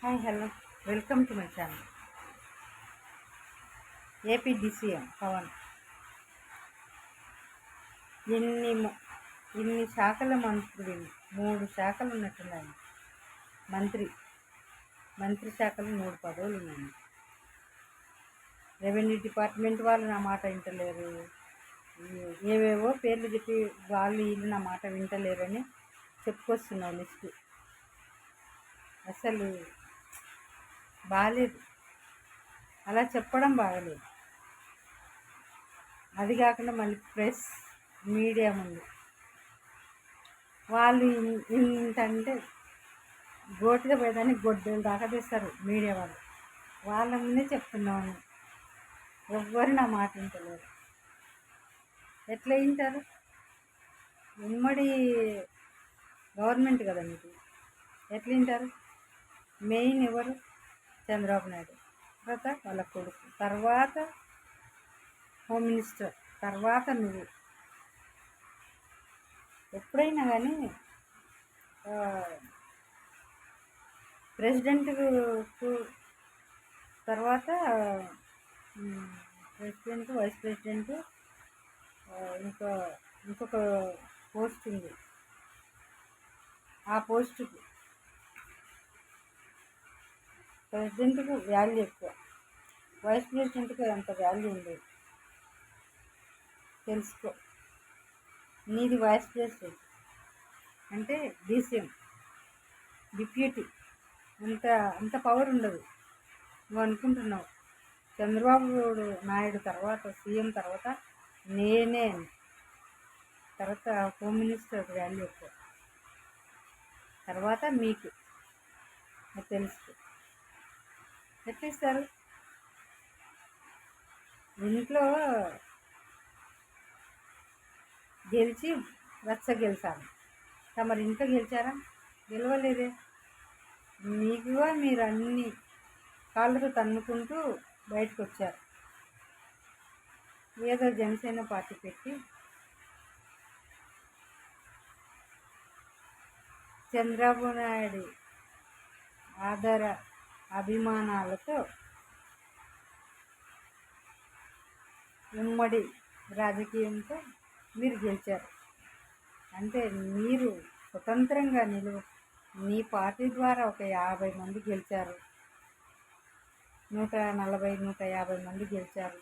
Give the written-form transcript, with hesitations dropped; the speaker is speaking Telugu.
Hi hello welcome to my channel. AP DCM Pawan ఎన్ని ఇన్ని శాఖల మంత్రులు, 3 శాఖలు ఉన్నట్టున్నాయి. మంత్రి శాఖలు 3 పదవులు ఉన్నాయి. రెవెన్యూ డిపార్ట్మెంట్ వాళ్ళు నా మాట వింటలేరు, ఏవేవో పేర్లు చెప్పి వీళ్ళు నా మాట వింటలేరని చెప్పుకొస్తున్నావు లిస్టు. అసలు బాగాలేదు, అలా చెప్పడం బాగలేదు. అది కాకుండా మళ్ళీ ప్రెస్ మీడియా ముందు వాళ్ళు ఏంటంటే గోటుగా పోయేదాన్ని గొడ్డలు దాకా తీస్తారు మీడియా వాళ్ళు. వాళ్ళ ముందే చెప్తున్నాను, ఎవ్వరు నా మాట వింటలేరు. ఎట్లా వింటారు? ఉమ్మడి గవర్నమెంట్ కదా మీకు, ఎట్లా వింటారు? మెయిన్ ఎవరు? చంద్రబాబు నాయుడు, తర్వాత వాళ్ళ కొడుకు, తర్వాత హోమ్ మినిస్టర్, తర్వాత నువ్వు. ఎప్పుడైనా కానీ ప్రెసిడెంట్కు తర్వాత ప్రెసిడెంట్, వైస్ ప్రెసిడెంట్, ఇంకొక పోస్ట్ ఉంది. ఆ పోస్టుకు ప్రెసిడెంట్కు వాల్యూ ఎక్కువ, వైస్ ప్రెసిడెంట్కి అంత వాల్యూ ఉండదు. తెలుసుకో. నీది వైస్ ప్రెసిడెంట్ అంటే డీసీఎం, డిప్యూటీ, అంత పవర్ ఉండదు. నువ్వు అనుకుంటున్నావు చంద్రబాబు నాయుడు తర్వాత, సీఎం తర్వాత నేనే, తర్వాత హోమ్ మినిస్టర్ వాల్యూ ఎక్కువ, తర్వాత మీకు. తెలుసుకో. ఎట్లా ఇస్తారు? ఇంట్లో గెలిచి గెలిచారు. తమరు ఇంట్లో గెలిచారా? గెలవలేదే. మీకుగా మీరు అన్ని కాళ్ళతో తన్నుకుంటూ బయటకు వచ్చారు. ఏదో జనసేన పార్టీ పెట్టి చంద్రబాబు నాయుడు ఆదర అభిమానాలతో ఉమ్మడి రాజకీయంతో మీరు గెలిచారు. అంటే మీరు స్వతంత్రంగా మీ పార్టీ ద్వారా ఒక 50 మంది గెలిచారు, 140, 150 మంది గెలిచారు.